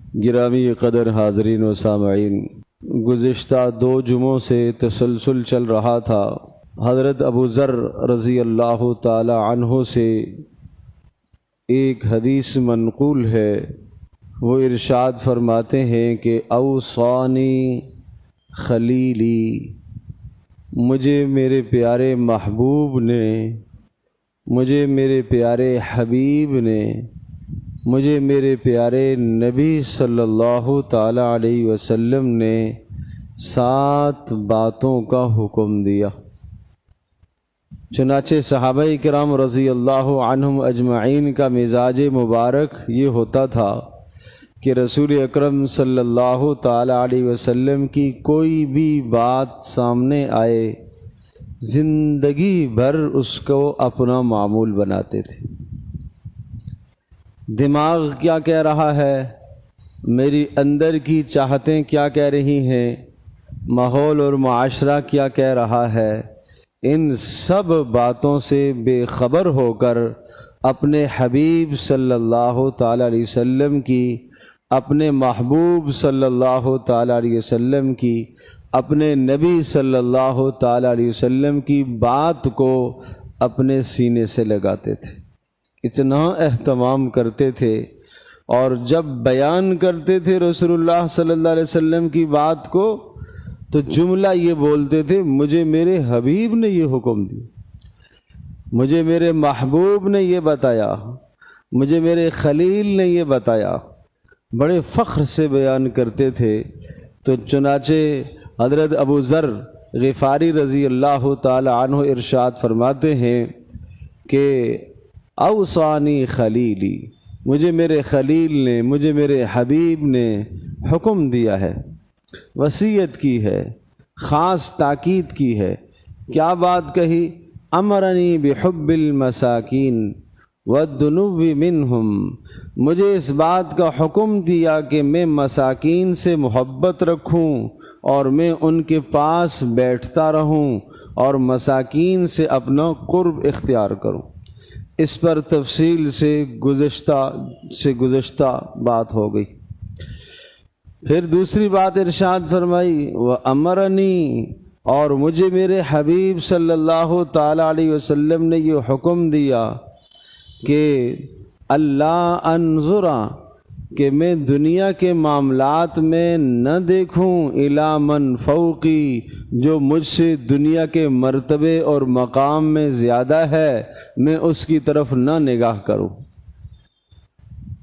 گرامی قدر حاضرین و سامعین، گزشتہ 2 جمعوں سے تسلسل چل رہا تھا۔ حضرت ابو ذر رضی اللہ تعالی عنہ سے ایک حدیث منقول ہے، وہ ارشاد فرماتے ہیں کہ اوصانی خلیلی، مجھے میرے پیارے محبوب نے، مجھے میرے پیارے حبیب نے، مجھے میرے پیارے نبی صلی اللہ تعالی علیہ وسلم نے 7 باتوں کا حکم دیا۔ چنانچہ صحابہ کرام رضی اللہ عنہم اجمعین کا مزاج مبارک یہ ہوتا تھا کہ رسول اکرم صلی اللہ تعالی علیہ وسلم کی کوئی بھی بات سامنے آئے، زندگی بھر اس کو اپنا معمول بناتے تھے۔ دماغ کیا کہہ رہا ہے، میری اندر کی چاہتیں کیا کہہ رہی ہیں، ماحول اور معاشرہ کیا کہہ رہا ہے، ان سب باتوں سے بے خبر ہو کر اپنے حبیب صلی اللہ تعالی علیہ وسلم کی، اپنے محبوب صلی اللہ تعالی علیہ وسلم کی، اپنے نبی صلی اللہ تعالی علیہ وسلم کی بات کو اپنے سینے سے لگاتے تھے، اتنا اہتمام کرتے تھے۔ اور جب بیان کرتے تھے رسول اللہ صلی اللہ علیہ وسلم کی بات کو تو جملہ یہ بولتے تھے، مجھے میرے حبیب نے یہ حکم دی، مجھے میرے محبوب نے یہ بتایا، مجھے میرے خلیل نے یہ بتایا، بڑے فخر سے بیان کرتے تھے۔ تو چنانچہ حضرت ابو ذر غفاری رضی اللہ تعالی عنہ ارشاد فرماتے ہیں کہ اوصانی خلیلی، مجھے میرے خلیل نے، مجھے میرے حبیب نے حکم دیا ہے، وصیت کی ہے، خاص تاکید کی ہے۔ کیا بات کہی؟ امرنی بحب المساکین والدنو منہم، مجھے اس بات کا حکم دیا کہ میں مساکین سے محبت رکھوں اور میں ان کے پاس بیٹھتا رہوں اور مساکین سے اپنا قرب اختیار کروں۔ اس پر تفصیل سے گزشتہ بات ہو گئی۔ پھر دوسری بات ارشاد فرمائی، وَأَمَرَنِي، اور مجھے میرے حبیب صلی اللہ تعالی علیہ وسلم نے یہ حکم دیا کہ اللہ انظرا، کہ میں دنیا کے معاملات میں نہ دیکھوں الی من فوقی، جو مجھ سے دنیا کے مرتبے اور مقام میں زیادہ ہے، میں اس کی طرف نہ نگاہ کروں۔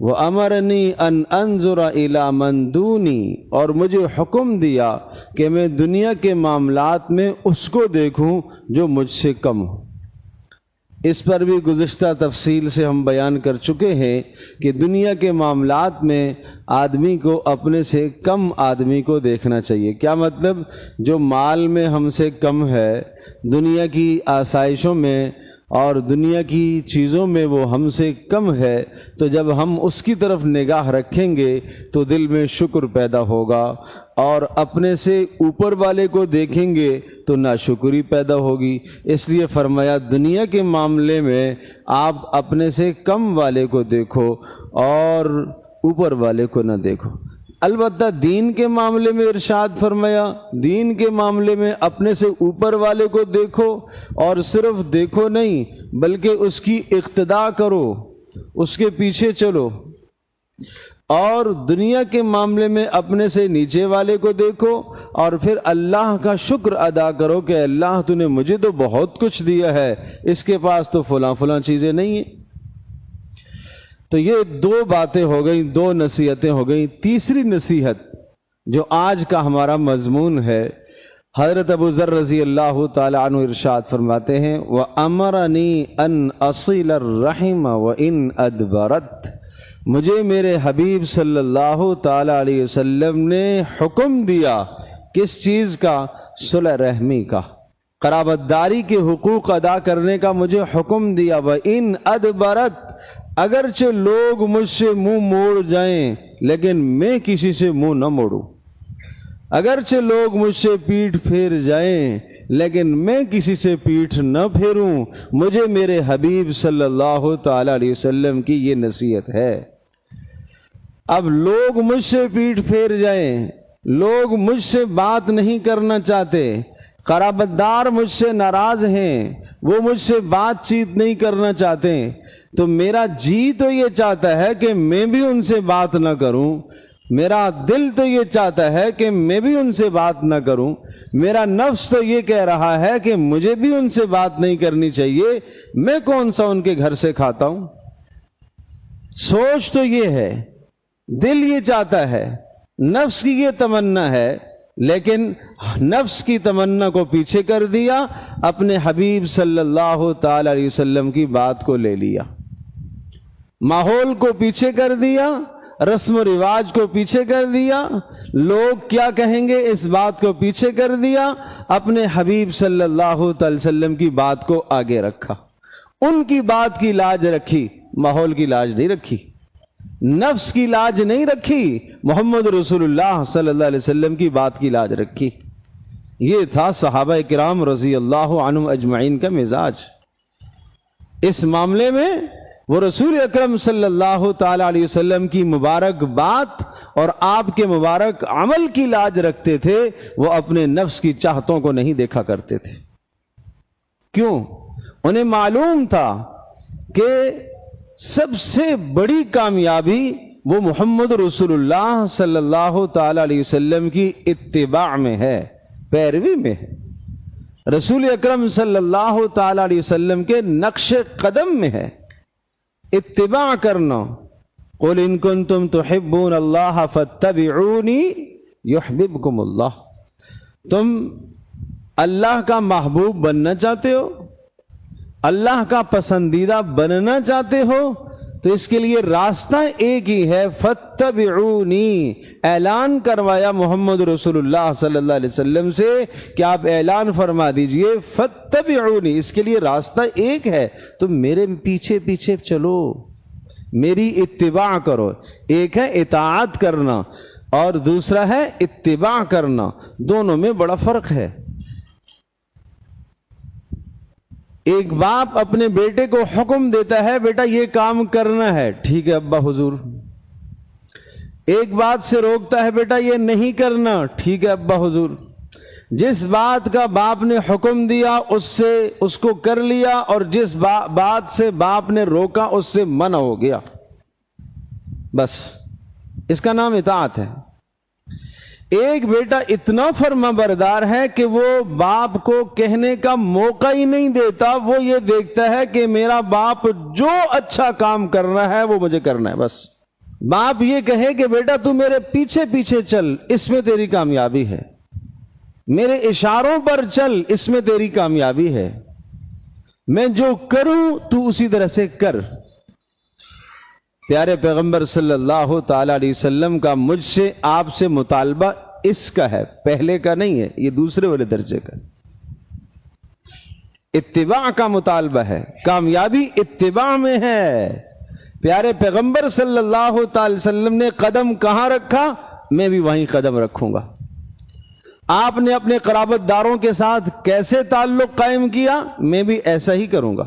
وَأَمَرَنِي أَنْ أَنظُرَ إِلَى مَنْ دُونِي، اور مجھے حکم دیا کہ میں دنیا کے معاملات میں اس کو دیکھوں جو مجھ سے کم ہو۔ اس پر بھی گزشتہ تفصیل سے ہم بیان کر چکے ہیں کہ دنیا کے معاملات میں آدمی کو اپنے سے کم آدمی کو دیکھنا چاہیے۔ کیا مطلب؟ جو مال میں ہم سے کم ہے، دنیا کی آسائشوں میں اور دنیا کی چیزوں میں وہ ہم سے کم ہے، تو جب ہم اس کی طرف نگاہ رکھیں گے تو دل میں شکر پیدا ہوگا، اور اپنے سے اوپر والے کو دیکھیں گے تو ناشکری پیدا ہوگی۔ اس لیے فرمایا دنیا کے معاملے میں آپ اپنے سے کم والے کو دیکھو اور اوپر والے کو نہ دیکھو۔ البتہ دین کے معاملے میں ارشاد فرمایا، دین کے معاملے میں اپنے سے اوپر والے کو دیکھو، اور صرف دیکھو نہیں بلکہ اس کی اقتداء کرو، اس کے پیچھے چلو۔ اور دنیا کے معاملے میں اپنے سے نیچے والے کو دیکھو اور پھر اللہ کا شکر ادا کرو کہ اللہ تو نے مجھے تو بہت کچھ دیا ہے، اس کے پاس تو فلاں چیزیں نہیں ہیں۔ تو یہ 2 باتیں ہو گئیں، 2 نصیحتیں ہو گئیں۔ تیسری نصیحت جو آج کا ہمارا مضمون ہے، حضرت ابو ذر رضی اللہ تعالی عنہ ارشاد فرماتے ہیں، وَأَمَرَنِي أَنْ أَصِلَ الرَّحِمَ وَإِنْ أَدْبَرَتْ، مجھے میرے حبیب صلی اللہ تعالی علیہ وسلم نے حکم دیا، کس چیز کا؟ صلح رحمی کا، قرابت داری کے حقوق ادا کرنے کا مجھے حکم دیا۔ وَإِنْ أَدْبَرَتْ، اگرچہ لوگ مجھ سے منہ موڑ جائیں لیکن میں کسی سے منہ نہ موڑوں، اگرچہ لوگ مجھ سے پیٹھ پھیر جائیں لیکن میں کسی سے پیٹھ نہ پھیروں۔ مجھے میرے حبیب صلی اللہ تعالی علیہ وسلم کی یہ نصیحت ہے۔ اب لوگ مجھ سے پیٹھ پھیر جائیں، لوگ مجھ سے بات نہیں کرنا چاہتے، قرابت دار مجھ سے ناراض ہیں، وہ مجھ سے بات چیت نہیں کرنا چاہتے، تو میرا جی تو یہ چاہتا ہے کہ میں بھی ان سے بات نہ کروں، میرا دل تو یہ چاہتا ہے کہ میں بھی ان سے بات نہ کروں، میرا نفس تو یہ کہہ رہا ہے کہ مجھے بھی ان سے بات نہیں کرنی چاہیے، میں کون سا ان کے گھر سے کھاتا ہوں۔ سوچ تو یہ ہے، دل یہ چاہتا ہے، نفس کی یہ تمنا ہے، لیکن نفس کی تمنا کو پیچھے کر دیا، اپنے حبیب صلی اللہ تعالی علیہ وسلم کی بات کو لے لیا، ماحول کو پیچھے کر دیا، رسم و رواج کو پیچھے کر دیا، لوگ کیا کہیں گے اس بات کو پیچھے کر دیا، اپنے حبیب صلی اللہ تعالی وسلم کی بات کو آگے رکھا، ان کی بات کی لاج رکھی، ماحول کی لاج نہیں رکھی، نفس کی لاج نہیں رکھی، محمد رسول اللہ صلی اللہ علیہ وسلم کی بات کی لاج رکھی۔ یہ تھا صحابہ کرام رضی اللہ عنہم اجمعین کا مزاج۔ اس معاملے میں وہ رسول اکرم صلی اللہ تعالی علیہ وسلم کی مبارک بات اور آپ کے مبارک عمل کی لاج رکھتے تھے، وہ اپنے نفس کی چاہتوں کو نہیں دیکھا کرتے تھے۔ کیوں؟ انہیں معلوم تھا کہ سب سے بڑی کامیابی وہ محمد رسول اللہ صلی اللہ تعالی علیہ وسلم کی اتباع میں ہے، پیروی میں ہے، رسول اکرم صلی اللہ تعالی علیہ وسلم کے نقش قدم میں ہے، اتباع کرنا۔ قل ان کنتم تحبون اللہ فاتبعونی یحببکم اللہ۔ تم اللہ کا محبوب بننا چاہتے ہو، اللہ کا پسندیدہ بننا چاہتے ہو، تو اس کے لیے راستہ ایک ہی ہے، فاتبعونی۔ اعلان کروایا محمد رسول اللہ صلی اللہ علیہ وسلم سے کہ آپ اعلان فرما دیجئے فاتبعونی، اس کے لیے راستہ ایک ہے، تم میرے پیچھے پیچھے چلو، میری اتباع کرو۔ ایک ہے اطاعت کرنا اور دوسرا ہے اتباع کرنا، دونوں میں بڑا فرق ہے۔ ایک باپ اپنے بیٹے کو حکم دیتا ہے، بیٹا یہ کام کرنا ہے، ٹھیک ہے ابا حضور۔ ایک بات سے روکتا ہے، بیٹا یہ نہیں کرنا، ٹھیک ہے ابا حضور۔ جس بات کا باپ نے حکم دیا اس کو کر لیا، اور جس بات سے باپ نے روکا اس سے منع ہو گیا، بس اس کا نام اطاعت ہے۔ ایک بیٹا اتنا فرما بردار ہے کہ وہ باپ کو کہنے کا موقع ہی نہیں دیتا، وہ یہ دیکھتا ہے کہ میرا باپ جو اچھا کام کرنا ہے وہ مجھے کرنا ہے، بس باپ یہ کہے کہ بیٹا تو میرے پیچھے پیچھے چل، اس میں تیری کامیابی ہے، میرے اشاروں پر چل، اس میں تیری کامیابی ہے، میں جو کروں تو اسی طرح سے کر۔ پیارے پیغمبر صلی اللہ تعالی علیہ وسلم کا مجھ سے آپ سے مطالبہ اس کا ہے، پہلے کا نہیں ہے، یہ دوسرے والے درجے کا، اتباع کا مطالبہ ہے، کامیابی اتباع میں ہے۔ پیارے پیغمبر صلی اللہ تعالی وسلم نے قدم کہاں رکھا، میں بھی وہیں قدم رکھوں گا۔ آپ نے اپنے قرابت داروں کے ساتھ کیسے تعلق قائم کیا، میں بھی ایسا ہی کروں گا۔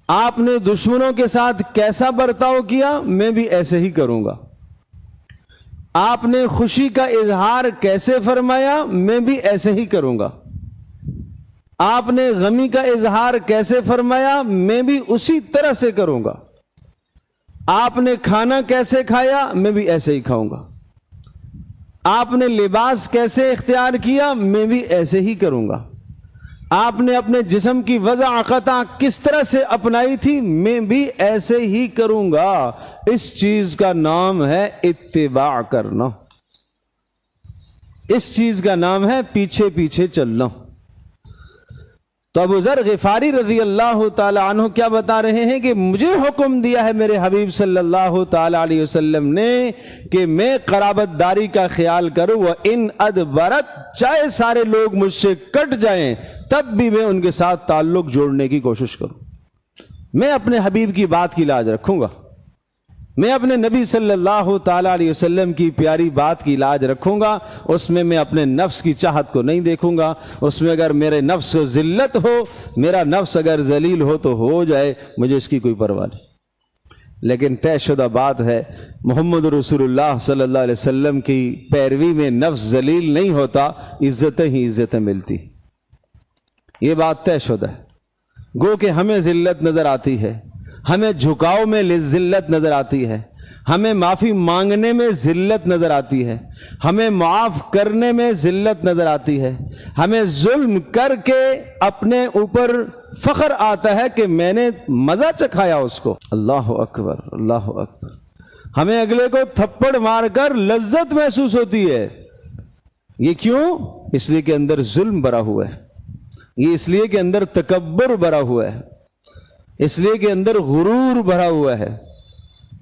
آپ نے دشمنوں کے ساتھ کیسا برتاؤ کیا، میں بھی ایسے ہی کروں گا۔ آپ نے خوشی کا اظہار کیسے فرمایا، میں بھی ایسے ہی کروں گا۔ آپ نے غمی کا اظہار کیسے فرمایا، میں بھی اسی طرح سے کروں گا۔ آپ نے کھانا کیسے کھایا، میں بھی ایسے ہی کھاؤں گا۔ آپ نے لباس کیسے اختیار کیا، میں بھی ایسے ہی کروں گا۔ آپ نے اپنے جسم کی وضع قطع کس طرح سے اپنائی تھی، میں بھی ایسے ہی کروں گا۔ اس چیز کا نام ہے اتباع کرنا، اس چیز کا نام ہے پیچھے پیچھے چلنا۔ تو ابو ذر غفاری رضی اللہ تعالی عنہ کیا بتا رہے ہیں کہ مجھے حکم دیا ہے میرے حبیب صلی اللہ تعالی علیہ وسلم نے کہ میں قرابت داری کا خیال کروں، وَإِنْ أَدْبَرَتْ، چاہے سارے لوگ مجھ سے کٹ جائیں تب بھی میں ان کے ساتھ تعلق جوڑنے کی کوشش کروں۔ میں اپنے حبیب کی بات کی لاج رکھوں گا، میں اپنے نبی صلی اللہ تعالی علیہ وسلم کی پیاری بات کی لاج رکھوں گا، اس میں اپنے نفس کی چاہت کو نہیں دیکھوں گا، اس میں اگر میرے نفس کو ذلت ہو، میرا نفس اگر ذلیل ہو تو ہو جائے، مجھے اس کی کوئی پرواہ نہیں۔ لیکن طے شدہ بات ہے محمد رسول اللہ صلی اللہ علیہ وسلم کی پیروی میں نفس ذلیل نہیں ہوتا، عزتیں ہی عزتیں ملتی، یہ بات طے شدہ ہے۔ گو کہ ہمیں ذلت نظر آتی ہے، ہمیں جھکاؤ میں ذلت نظر آتی ہے، ہمیں معافی مانگنے میں ذلت نظر آتی ہے، ہمیں معاف کرنے میں ذلت نظر آتی ہے، ہمیں ظلم کر کے اپنے اوپر فخر آتا ہے کہ میں نے مزہ چکھایا اس کو۔ اللہ اکبر، اللہ اکبر۔ ہمیں اگلے کو تھپڑ مار کر لذت محسوس ہوتی ہے، یہ کیوں؟ اس لیے کہ اندر ظلم بھرا ہوا ہے، یہ اس لیے کہ اندر تکبر بھرا ہوا ہے، اس لیے کہ اندر غرور بھرا ہوا ہے۔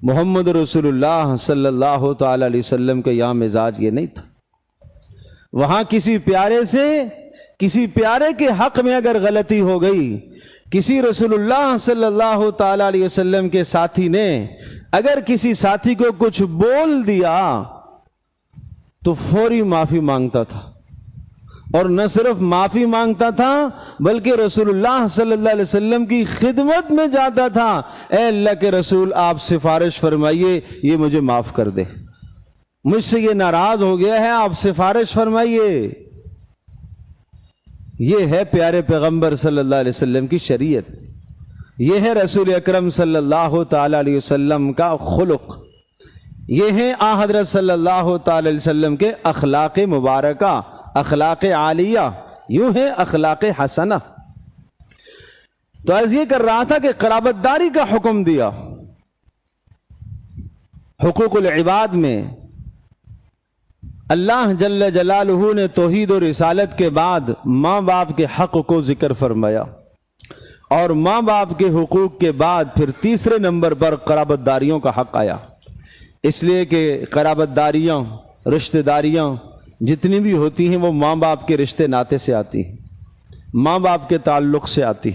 محمد رسول اللہ صلی اللہ تعالی علیہ وسلم کا یہاں مزاج یہ نہیں تھا۔ وہاں کسی پیارے سے، کسی پیارے کے حق میں اگر غلطی ہو گئی، کسی رسول اللہ صلی اللہ تعالی علیہ وسلم کے ساتھی نے اگر کسی ساتھی کو کچھ بول دیا تو فوری معافی مانگتا تھا، اور نہ صرف معافی مانگتا تھا بلکہ رسول اللہ صلی اللہ علیہ وسلم کی خدمت میں جاتا تھا، اے اللہ کے رسول آپ سفارش فرمائیے یہ مجھے معاف کر دے، مجھ سے یہ ناراض ہو گیا ہے، آپ سفارش فرمائیے۔ یہ ہے پیارے پیغمبر صلی اللہ علیہ وسلم کی شریعت، یہ ہے رسول اکرم صلی اللہ تعالی علیہ وسلم کا خلق، یہ ہے آن حضرت صلی اللہ تعالی علیہ وسلم کے اخلاق مبارکہ، اخلاق عالیہ، یوں ہے اخلاق حسنہ۔ تو عرض یہ کر رہا تھا کہ قرابت داری کا حکم دیا۔ حقوق العباد میں اللہ جل جلالہ نے توحید و رسالت کے بعد ماں باپ کے حق کو ذکر فرمایا، اور ماں باپ کے حقوق کے بعد پھر تیسرے نمبر پر قرابت داریوں کا حق آیا، اس لیے کہ قرابت داریاں، رشتہ داریاں جتنی بھی ہوتی ہیں وہ ماں باپ کے رشتے ناتے سے آتی ہیں، ماں باپ کے تعلق سے آتی۔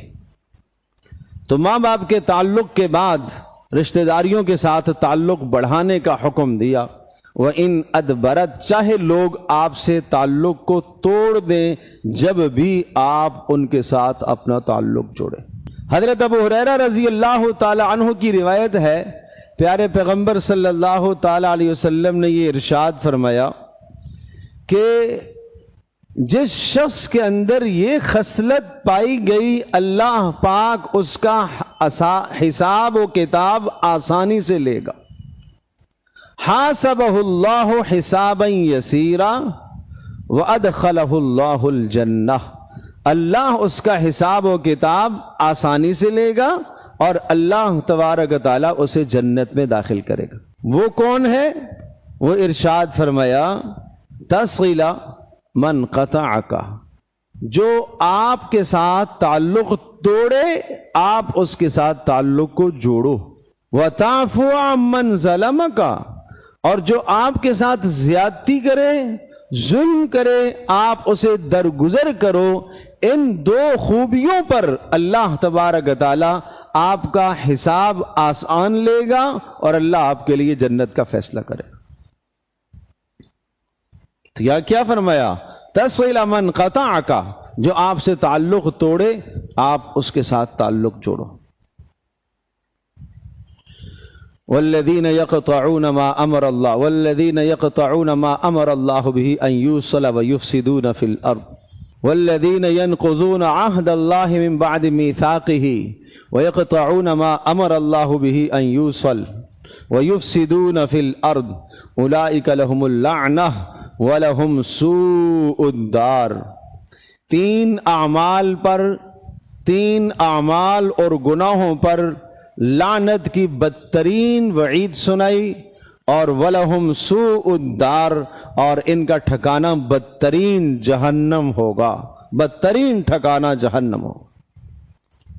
تو ماں باپ کے تعلق کے بعد رشتہ داریوں کے ساتھ تعلق بڑھانے کا حکم دیا۔ وَإِنْ أَدْبَرَتْ، چاہے لوگ آپ سے تعلق کو توڑ دیں جب بھی آپ ان کے ساتھ اپنا تعلق جوڑیں۔ حضرت ابو ہریرہ رضی اللہ تعالی عنہ کی روایت ہے، پیارے پیغمبر صلی اللہ تعالی علیہ وسلم نے یہ ارشاد فرمایا کہ جس شخص کے اندر یہ خصلت پائی گئی اللہ پاک اس کا حساب و کتاب آسانی سے لے گا۔ حاسبہ اللہ حسابا یسیرا وادخلہ اللہ الجنہ، اللہ اس کا حساب و کتاب آسانی سے لے گا اور اللہ تبارک و تعالی اسے جنت میں داخل کرے گا۔ وہ کون ہے؟ وہ ارشاد فرمایا تصل من قطعک، جو آپ کے ساتھ تعلق توڑے آپ اس کے ساتھ تعلق کو جوڑو، وتعفو عمن ظلمک، اور جو آپ کے ساتھ زیادتی کرے، ظلم کرے، آپ اسے درگزر کرو۔ ان دو خوبیوں پر اللہ تبارک و تعالی آپ کا حساب آسان لے گا اور اللہ آپ کے لیے جنت کا فیصلہ کرے گا۔ تو یا کیا فرمایا؟ تصل من قطعک، جو آپ سے تعلق توڑے آپ اس کے ساتھ تعلق جوڑو۔ والذین یقطعون ما امر اللہ والذین یقطعون ما امر اللہ به ان یوصل ویفسدون فی الارض والذین ینقضون عہد اللہ من بعد میثاقہ ویقطعون ما امر اللہ به ان یوصل ویفسدون فی الارض اولئک لهم اللعنہ وَلَهُمْ سُوءُ الدَّارِ۔ تین اعمال اور گناہوں پر لعنت کی بدترین وعید سنائی، اور وَلَهُمْ سُوءُ الدَّارِ، اور ان کا ٹھکانہ بدترین جہنم ہوگا، بدترین ٹھکانہ جہنم ہوگا۔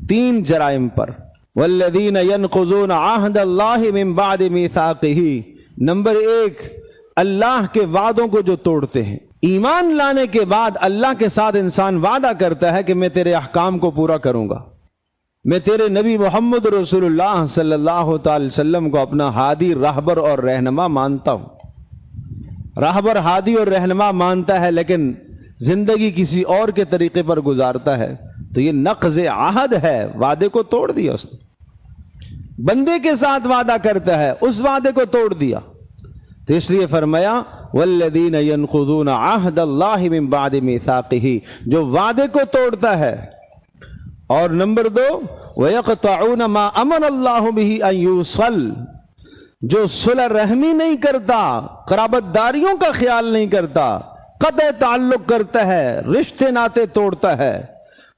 تین جرائم پر۔ وَالَّذِينَ يَنْقُضُونَ عَهْدَ اللَّهِ مِن بَعْدِ مِيثَاقِهِ، نمبر ایک اللہ کے وعدوں کو جو توڑتے ہیں۔ ایمان لانے کے بعد اللہ کے ساتھ انسان وعدہ کرتا ہے کہ میں تیرے احکام کو پورا کروں گا، میں تیرے نبی محمد رسول اللہ صلی اللہ تعالی وسلم کو اپنا ہادی، راہبر اور رہنما مانتا ہوں۔ راہبر، ہادی اور رہنما مانتا ہے لیکن زندگی کسی اور کے طریقے پر گزارتا ہے تو یہ نقض عہد ہے، وعدے کو توڑ دیا اس نے۔ بندے کے ساتھ وعدہ کرتا ہے اس وعدے کو توڑ دیا. تو اس لیے فرمایا والذین ینقضون عہد اللہ من بعد میثاقہ، جو وعدے کو توڑتا ہے. اور نمبر 2 وَيَقْطَعُونَ مَا أَمَرَ اللَّهُ بِهِ أَن يُوصَلَ، جو صلح رحمی نہیں کرتا، قرابت داریوں کا خیال نہیں کرتا، قطع تعلق کرتا ہے، رشتے ناتے توڑتا ہے.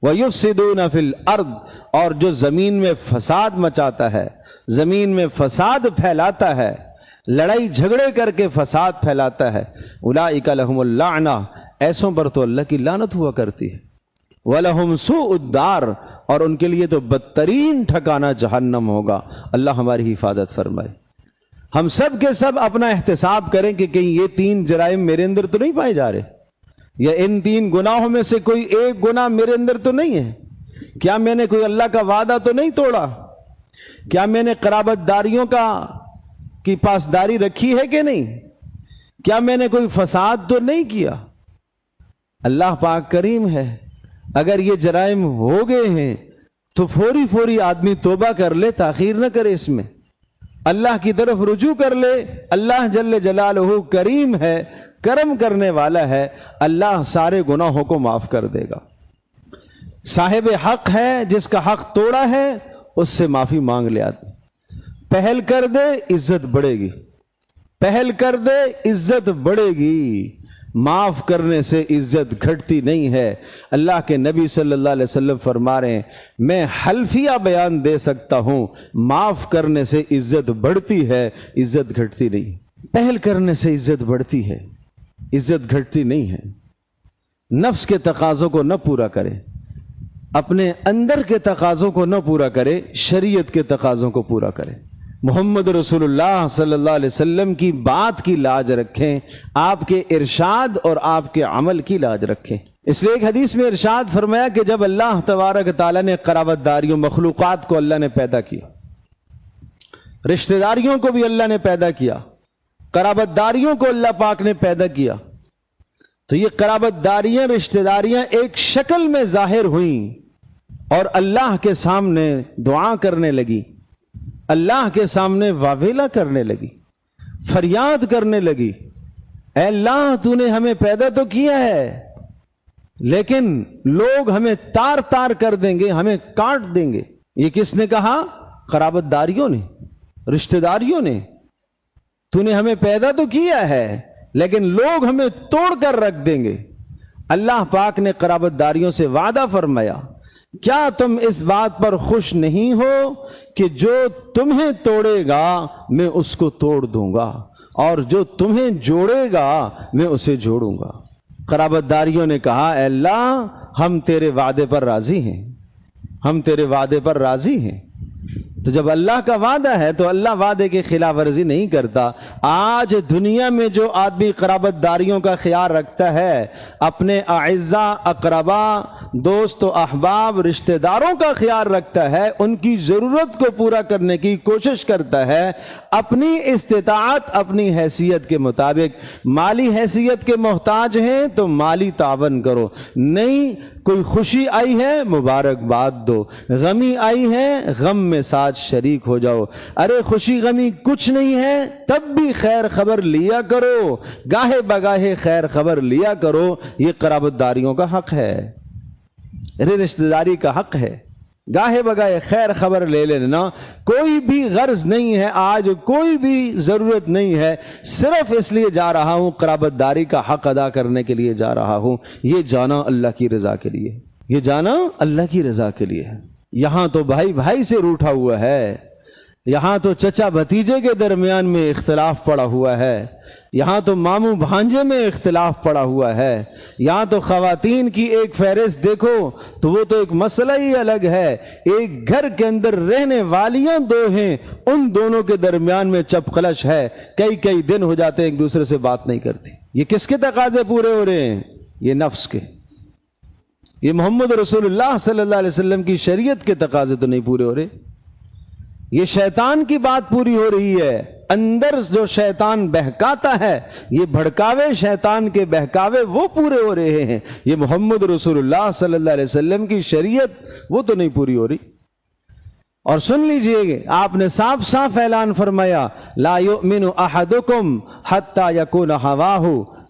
وَيُفْسِدُونَ فِي الْأَرْضِ، اور جو زمین میں فساد مچاتا ہے، زمین میں فساد پھیلاتا ہے، لڑائی جھگڑے کر کے فساد پھیلاتا ہے. اولئک لہم اللعنہ، ایسوں پر تو اللہ کی لعنت ہوا کرتی ہے. وَلَهُمْ سُوءُ الدَّارِ، اور ان کے لیے تو بدترین ٹھکانہ جہنم ہوگا. اللہ ہماری حفاظت فرمائے. ہم سب کے سب اپنا احتساب کریں کہ کہیں یہ 3 جرائم میرے اندر تو نہیں پائے جا رہے، یا ان 3 گناہوں میں سے کوئی ایک گناہ میرے اندر تو نہیں ہے. کیا میں نے کوئی اللہ کا وعدہ تو نہیں توڑا؟ کیا میں نے قرابت داریوں کی پاسداری رکھی ہے کہ نہیں؟ کیا میں نے کوئی فساد تو نہیں کیا؟ اللہ پاک کریم ہے. اگر یہ جرائم ہو گئے ہیں تو فوری آدمی توبہ کر لے، تاخیر نہ کرے، اس میں اللہ کی طرف رجوع کر لے. اللہ جل جلالہ کریم ہے، کرم کرنے والا ہے. اللہ سارے گناہوں کو معاف کر دے گا. صاحب حق ہے، جس کا حق توڑا ہے اس سے معافی مانگ لے. آدمی پہل کر دے، عزت بڑھے گی. پہل کر دے، عزت بڑھے گی. معاف کرنے سے عزت گھٹتی نہیں ہے. اللہ کے نبی صلی اللہ علیہ وسلم فرما رہے ہیں میں حلفیہ بیان دے سکتا ہوں، معاف کرنے سے عزت بڑھتی ہے، عزت گھٹتی نہیں. پہل کرنے سے عزت بڑھتی ہے، عزت گھٹتی نہیں ہے. نفس کے تقاضوں کو نہ پورا کرے، اپنے اندر کے تقاضوں کو نہ پورا کرے، شریعت کے تقاضوں کو پورا کرے. محمد رسول اللہ صلی اللہ علیہ وسلم کی بات کی لاج رکھیں، آپ کے ارشاد اور آپ کے عمل کی لاج رکھیں. اس لیے ایک حدیث میں ارشاد فرمایا کہ جب اللہ تبارک تعالیٰ نے قرابت داریوں، مخلوقات کو اللہ نے پیدا کیا، رشتہ داریوں کو بھی اللہ نے پیدا کیا، قرابت داریوں کو اللہ پاک نے پیدا کیا، تو یہ قرابت داریاں، رشتہ داریاں ایک شکل میں ظاہر ہوئیں اور اللہ کے سامنے دعا کرنے لگی، اللہ کے سامنے واویلا کرنے لگی، فریاد کرنے لگی. اے اللہ، تو نے ہمیں پیدا تو کیا ہے، لیکن لوگ ہمیں تار تار کر دیں گے، ہمیں کاٹ دیں گے. یہ کس نے کہا؟ قرابت داریوں نے، رشتہ داریوں نے. تو نے ہمیں پیدا تو کیا ہے لیکن لوگ ہمیں توڑ کر رکھ دیں گے. اللہ پاک نے قرابت داریوں سے وعدہ فرمایا، کیا تم اس بات پر خوش نہیں ہو کہ جو تمہیں توڑے گا میں اس کو توڑ دوں گا، اور جو تمہیں جوڑے گا میں اسے جوڑوں گا. قرابت داریوں نے کہا اے اللہ، ہم تیرے وعدے پر راضی ہیں، ہم تیرے وعدے پر راضی ہیں. تو جب اللہ کا وعدہ ہے تو اللہ وعدے کی خلاف ورزی نہیں کرتا. آج دنیا میں جو آدمی قرابت داریوں کا خیال رکھتا ہے، اپنے اعزاء، اقربا، دوست و احباب، رشتہ داروں کا خیال رکھتا ہے، ان کی ضرورت کو پورا کرنے کی کوشش کرتا ہے، اپنی استطاعت، اپنی حیثیت کے مطابق. مالی حیثیت کے محتاج ہیں تو مالی تعاون کرو، نہیں کوئی خوشی آئی ہے مبارکباد دو، غمی آئی ہے غم میں ساتھ شریک ہو جاؤ. ارے خوشی غمی کچھ نہیں ہے تب بھی خیر خبر لیا کرو، گاہے بگاہے خیر خبر لیا کرو. یہ قرابت داریوں کا حق ہے، رشتہ داری کا حق ہے. گاہے بگاہے خیر خبر لے لینا، کوئی بھی غرض نہیں ہے، آج کوئی بھی ضرورت نہیں ہے، صرف اس لیے جا رہا ہوں قرابت داری کا حق ادا کرنے کے لیے جا رہا ہوں. یہ جانا اللہ کی رضا کے لیے، یہ جانا اللہ کی رضا کے لیے ہے. یہاں تو بھائی بھائی سے روٹھا ہوا ہے، یہاں تو چچا بھتیجے کے درمیان میں اختلاف پڑا ہوا ہے، یہاں تو ماموں بھانجے میں اختلاف پڑا ہوا ہے، یہاں تو خواتین کی ایک فہرست دیکھو تو وہ تو ایک مسئلہ ہی الگ ہے. ایک گھر کے اندر رہنے والیاں 2 ہیں، ان دونوں کے درمیان میں چپخلش ہے، کئی دن ہو جاتے ایک دوسرے سے بات نہیں کرتی. یہ کس کے تقاضے پورے ہو رہے ہیں؟ یہ نفس کے. یہ محمد رسول اللہ صلی اللہ علیہ وسلم کی شریعت کے تقاضے تو نہیں پورے ہو رہے. یہ شیطان کی بات پوری ہو رہی ہے. اندر جو شیطان بہکاتا ہے، یہ بھڑکاوے شیطان کے بہکاوے وہ پورے ہو رہے ہیں. یہ محمد رسول اللہ صلی اللہ علیہ وسلم کی شریعت وہ تو نہیں پوری ہو رہی. اور سن لیجئے آپ نے صاف صاف اعلان فرمایا لا یؤمن احدکم حتی یکون ہواہ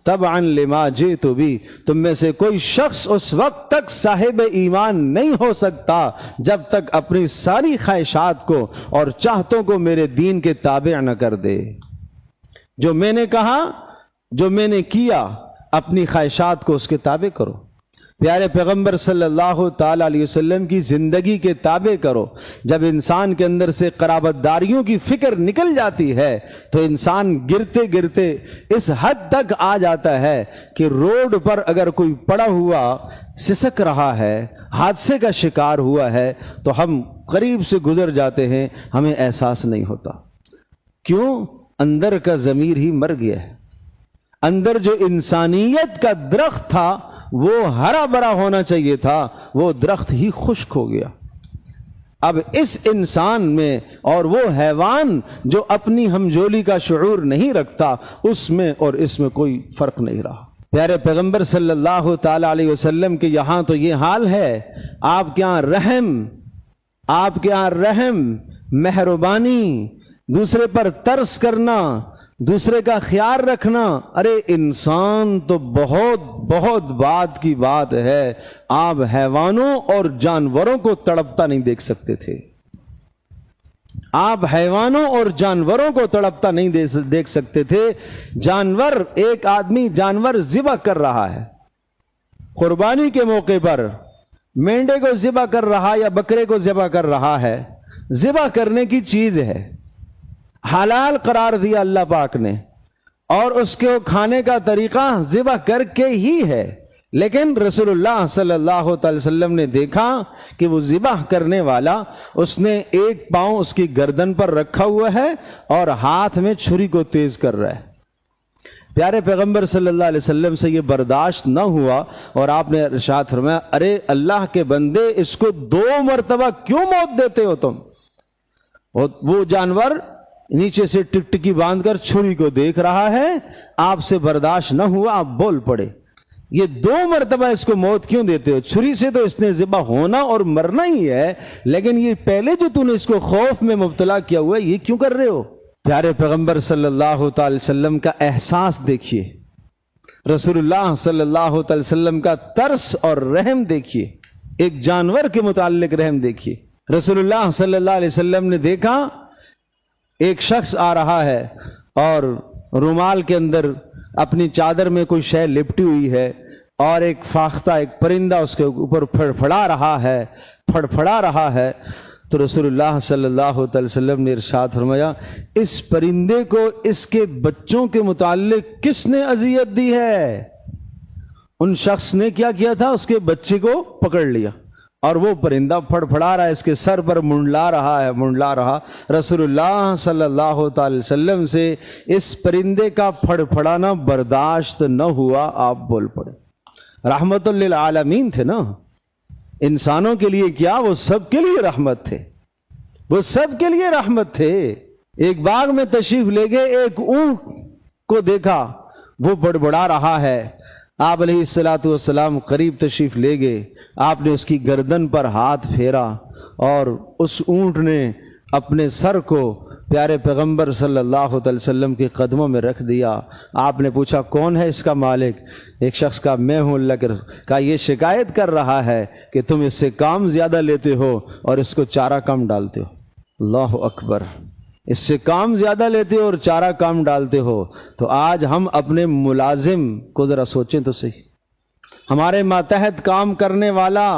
تبعا لما جئت بھی، تم میں سے کوئی شخص اس وقت تک صاحب ایمان نہیں ہو سکتا جب تک اپنی ساری خواہشات کو اور چاہتوں کو میرے دین کے تابع نہ کر دے۔ جو میں نے کہا، جو میں نے کیا، اپنی خواہشات کو اس کے تابع کرو۔ پیارے پیغمبر صلی اللہ تعالی علیہ وسلم کی زندگی کے تابع کرو۔ جب انسان کے اندر سے قرابت داریوں کی فکر نکل جاتی ہے تو انسان گرتے گرتے اس حد تک آ جاتا ہے کہ روڈ پر اگر کوئی پڑا ہوا سسک رہا ہے، حادثے کا شکار ہوا ہے، تو ہم قریب سے گزر جاتے ہیں، ہمیں احساس نہیں ہوتا۔ کیوں؟ اندر کا ضمیر ہی مر گیا ہے۔ اندر جو انسانیت کا درخت تھا وہ ہرا بھرا ہونا چاہیے تھا، وہ درخت ہی خشک ہو گیا۔ اب اس انسان میں اور وہ حیوان جو اپنی ہمجولی کا شعور نہیں رکھتا، اس میں اور اس میں کوئی فرق نہیں رہا۔ پیارے پیغمبر صلی اللہ تعالی علیہ وسلم کے یہاں تو یہ حال ہے، آپ کے یہاں رحم، مہربانی، دوسرے پر ترس کرنا، دوسرے کا خیال رکھنا، ارے انسان تو بہت بہت بات کی بات ہے، آپ حیوانوں اور جانوروں کو تڑپتا نہیں دیکھ سکتے تھے۔ آپ حیوانوں اور جانوروں کو تڑپتا نہیں دیکھ سکتے تھے۔ جانور، ایک آدمی جانور ذبح کر رہا ہے، قربانی کے موقع پر مینڈے کو ذبح کر رہا یا بکرے کو ذبح کر رہا ہے، ذبح کرنے کی چیز ہے، حلال قرار دیا اللہ پاک نے، اور اس کے کھانے کا طریقہ ذبح کر کے ہی ہے، لیکن رسول اللہ صلی اللہ تعالی وسلم نے دیکھا کہ وہ ذبح کرنے والا، اس نے ایک پاؤں اس کی گردن پر رکھا ہوا ہے اور ہاتھ میں چھری کو تیز کر رہا ہے۔ پیارے پیغمبر صلی اللہ علیہ وسلم سے یہ برداشت نہ ہوا اور آپ نے ارشاد فرمایا، ارے اللہ کے بندے، اس کو 2 مرتبہ کیوں موت دیتے ہو تم؟ وہ جانور نیچے سے ٹکٹکی باندھ کر چھری کو دیکھ رہا ہے، آپ سے برداشت نہ ہوا، آپ بول پڑے، یہ 2 مرتبہ اس کو موت کیوں دیتے ہو؟ چھری سے تو اس نے ذبح ہونا اور مرنا ہی ہے، لیکن یہ پہلے جو تو نے اس کو خوف میں مبتلا کیا ہوا ہے، یہ کیوں کر رہے ہو؟ پیارے پیغمبر صلی اللہ تعالی وسلم کا احساس دیکھیے، رسول اللہ صلی اللہ تعالی وسلم کا ترس اور رحم دیکھیے، ایک جانور کے متعلق رحم دیکھیے۔ رسول اللہ صلی اللہ علیہ وسلم نے دیکھا ایک شخص آ رہا ہے اور رومال کے اندر اپنی چادر میں کوئی شے لپٹی ہوئی ہے، اور ایک فاختہ، ایک پرندہ اس کے اوپر پھڑپھڑا رہا ہے، تو رسول اللہ صلی اللہ تعالی وسلم نے ارشاد فرمایا، اس پرندے کو اس کے بچوں کے متعلق کس نے اذیت دی ہے؟ ان شخص نے کیا کیا تھا؟ اس کے بچے کو پکڑ لیا اور وہ پرندہ پھڑپھڑا رہا ہے، اس کے سر پر منڈلا رہا۔ رسول اللہ صلی اللہ تعالی وسلم سے اس پرندے کا پھڑپھڑانا برداشت نہ ہوا، آپ بول پڑے۔ رحمت للعالمین تھے نا، انسانوں کے لیے کیا، وہ سب کے لیے رحمت تھے، وہ سب کے لیے رحمت تھے۔ ایک باغ میں تشریف لے گئے، ایک اونٹ کو دیکھا وہ بڑبڑا رہا ہے، آپ علیہ السلام قریب تشریف لے گئے، آپ نے اس کی گردن پر ہاتھ پھیرا اور اس اونٹ نے اپنے سر کو پیارے پیغمبر صلی اللہ علیہ وسلم کے قدموں میں رکھ دیا۔ آپ نے پوچھا کون ہے اس کا مالک؟ ایک شخص کا میں ہوں اللہ کے رسول۔ کہا یہ شکایت کر رہا ہے کہ تم اس سے کام زیادہ لیتے ہو اور اس کو چارہ کم ڈالتے ہو۔ اللہ اکبر، اس سے کام زیادہ لیتے ہو اور چارہ کام ڈالتے ہو۔ تو آج ہم اپنے ملازم کو ذرا سوچیں تو صحیح، ہمارے ماتحت کام کرنے والا،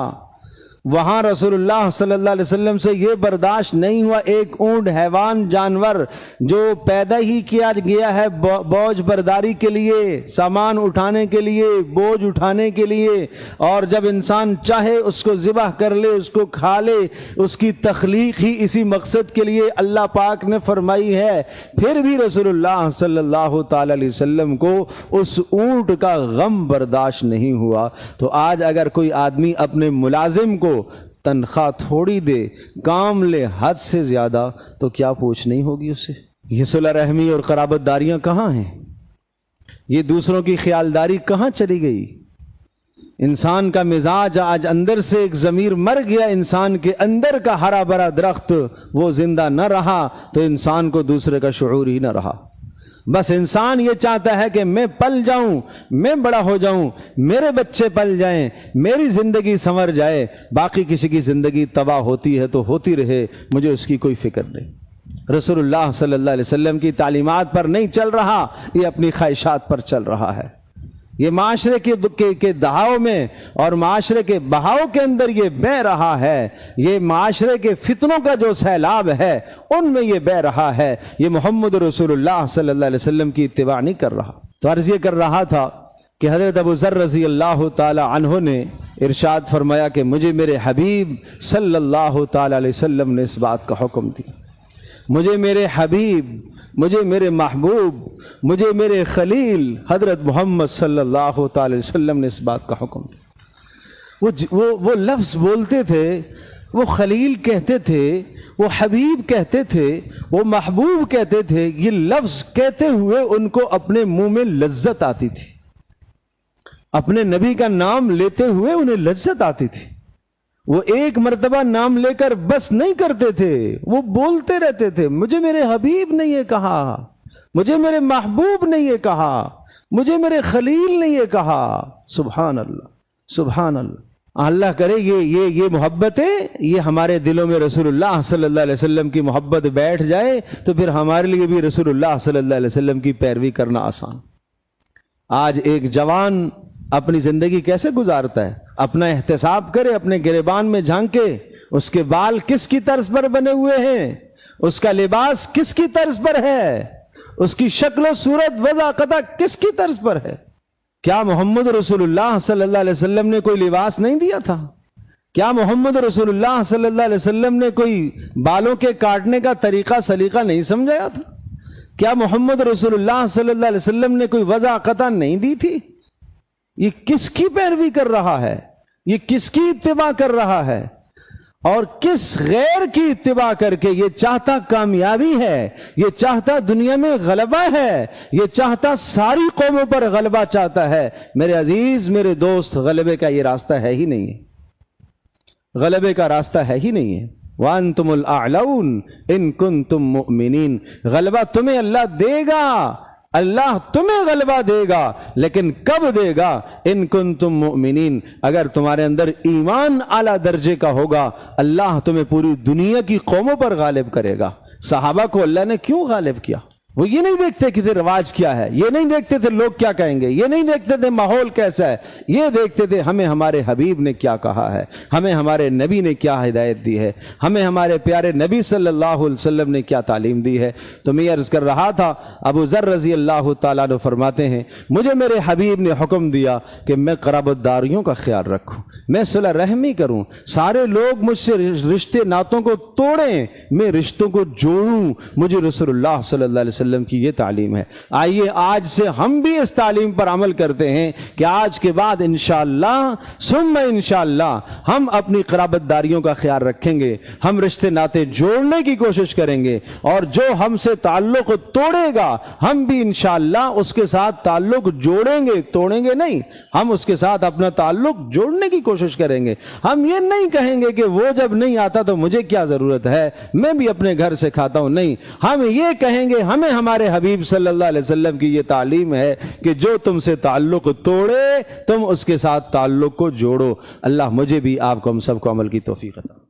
وہاں رسول اللہ صلی اللہ علیہ وسلم سے یہ برداشت نہیں ہوا، ایک اونٹ، حیوان، جانور جو پیدا ہی کیا گیا ہے بوجھ برداری کے لیے، سامان اٹھانے کے لیے، بوجھ اٹھانے کے لیے، اور جب انسان چاہے اس کو ذبح کر لے، اس کو کھا لے، اس کی تخلیق ہی اسی مقصد کے لیے اللہ پاک نے فرمائی ہے، پھر بھی رسول اللہ صلی اللہ تعالی علیہ وسلم کو اس اونٹ کا غم برداشت نہیں ہوا۔ تو آج اگر کوئی آدمی اپنے ملازم کو تنخواہ تھوڑی دے، کام لے حد سے زیادہ، تو کیا پوچھ نہیں ہوگی اس سے؟ یہ صلہ رحمی اور قرابت داریاں کہاں ہیں؟ یہ دوسروں کی خیالداری کہاں چلی گئی؟ انسان کا مزاج آج اندر سے ایک ضمیر مر گیا، انسان کے اندر کا ہرا بھرا درخت وہ زندہ نہ رہا تو انسان کو دوسرے کا شعور ہی نہ رہا۔ بس انسان یہ چاہتا ہے کہ میں پل جاؤں، میں بڑا ہو جاؤں، میرے بچے پل جائیں، میری زندگی سنور جائے، باقی کسی کی زندگی تباہ ہوتی ہے تو ہوتی رہے، مجھے اس کی کوئی فکر نہیں۔ رسول اللہ صلی اللہ علیہ وسلم کی تعلیمات پر نہیں چل رہا، یہ اپنی خواہشات پر چل رہا ہے۔ یہ معاشرے کے دہاؤ میں اور معاشرے کے بہاؤ کے اندر یہ بہ رہا ہے، یہ معاشرے کے فتنوں کا جو سیلاب ہے ان میں یہ بہ رہا ہے، یہ محمد رسول اللہ صلی اللہ علیہ وسلم کی اتباع نہیں کر رہا۔ تو عرض یہ کر رہا تھا کہ حضرت ابو ذر رضی اللہ تعالی عنہ نے ارشاد فرمایا کہ مجھے میرے حبیب صلی اللہ تعالی علیہ وسلم نے اس بات کا حکم دیا، مجھے میرے حبیب، مجھے میرے محبوب، مجھے میرے خلیل حضرت محمد صلی اللہ تعالی وسلم نے اس بات کا حکم دیا۔ وہ لفظ بولتے تھے، وہ خلیل کہتے تھے، وہ حبیب کہتے تھے، وہ محبوب کہتے تھے، یہ لفظ کہتے ہوئے ان کو اپنے منہ میں لذت آتی تھی، اپنے نبی کا نام لیتے ہوئے انہیں لذت آتی تھی۔ وہ ایک مرتبہ نام لے کر بس نہیں کرتے تھے، وہ بولتے رہتے تھے، مجھے میرے حبیب نے یہ کہا، مجھے میرے محبوب نے یہ کہا، مجھے میرے خلیل نے یہ کہا۔ سبحان اللہ، سبحان اللہ۔ اللہ کرے یہ محبتیں یہ ہمارے دلوں میں رسول اللہ صلی اللہ علیہ وسلم کی محبت بیٹھ جائے تو پھر ہمارے لیے بھی رسول اللہ صلی اللہ علیہ وسلم کی پیروی کرنا آسان۔ آج ایک جوان اپنی زندگی کیسے گزارتا ہے؟ اپنا احتساب کرے، اپنے گریبان میں جھانکے، اس کے بال کس کی طرز پر بنے ہوئے ہیں، اس کا لباس کس کی طرز پر ہے، اس کی شکل و صورت وضع قطع کس کی طرز پر ہے۔ کیا محمد رسول اللہ صلی اللہ علیہ وسلم نے کوئی لباس نہیں دیا تھا؟ کیا محمد رسول اللہ صلی اللہ علیہ وسلم نے کوئی بالوں کے کاٹنے کا طریقہ سلیقہ نہیں سمجھایا تھا؟ کیا محمد رسول اللہ صلی اللہ علیہ وسلم نے کوئی وضع قطع نہیں دی تھی؟ یہ کس کی پیروی کر رہا ہے؟ یہ کس کی اتباع کر رہا ہے؟ اور کس غیر کی اتباع کر کے یہ چاہتا کامیابی ہے، یہ چاہتا دنیا میں غلبہ ہے، یہ چاہتا ساری قوموں پر غلبہ چاہتا ہے؟ میرے عزیز، میرے دوست، غلبے کا یہ راستہ ہے ہی نہیں ہے، غلبے کا راستہ ہے ہی نہیں ہے۔ وَأَنْتُمُ الْأَعْلَوْنَ إِن كُنتُم مُؤْمِنِينَ۔ غلبہ تمہیں اللہ دے گا، اللہ تمہیں غلبہ دے گا، لیکن کب دے گا؟ ان کنتم مؤمنین، اگر تمہارے اندر ایمان اعلیٰ درجے کا ہوگا، اللہ تمہیں پوری دنیا کی قوموں پر غالب کرے گا۔ صحابہ کو اللہ نے کیوں غالب کیا؟ وہ یہ نہیں دیکھتے کہ رواج کیا ہے، یہ نہیں دیکھتے تھے لوگ کیا کہیں گے، یہ نہیں دیکھتے تھے ماحول کیسا ہے، یہ دیکھتے تھے ہمیں ہمارے حبیب نے کیا کہا ہے، ہمیں ہمارے نبی نے کیا ہدایت دی ہے، ہمیں ہمارے پیارے نبی صلی اللہ علیہ وسلم نے کیا تعلیم دی ہے۔ تو میں عرض کر رہا تھا، ابو ذر رضی اللہ تعالیٰ عنہ فرماتے ہیں، مجھے میرے حبیب نے حکم دیا کہ میں قرابت داریوں کا خیال رکھوں، میں صلہ رحمی کروں، سارے لوگ مجھ سے رشتے ناتوں کو توڑیں، میں رشتوں کو جوڑوں۔ مجھے رسول اللہ صلی اللہ علیہ وسلم کی یہ تعلیم ہے۔ آئیے آج سے ہم بھی اس تعلیم پر عمل کرتے ہیں کہ آج کے بعد انشاءاللہ ثم انشاءاللہ ہم اپنی قرابت داریوں کا خیال رکھیں گے، ہم رشتے ناتے جوڑنے کی کوشش کریں گے، اور جو ہم سے تعلق توڑے گا ہم بھی انشاءاللہ اس کے ساتھ تعلق جوڑیں گے، توڑیں گے نہیں، ہم اس کے ساتھ اپنا تعلق جوڑنے کی کوشش کریں گے۔ ہم یہ نہیں کہیں گے کہ وہ جب نہیں آتا تو مجھے کیا ضرورت ہے، میں بھی اپنے گھر سے کھاتا ہوں، نہیں، ہم یہ کہیں گے ہمیں ہمارے حبیب صلی اللہ علیہ وسلم کی یہ تعلیم ہے کہ جو تم سے تعلق توڑے تم اس کے ساتھ تعلق کو جوڑو۔ اللہ مجھے بھی، آپ کو، ہم سب کو عمل کی توفیق عطا۔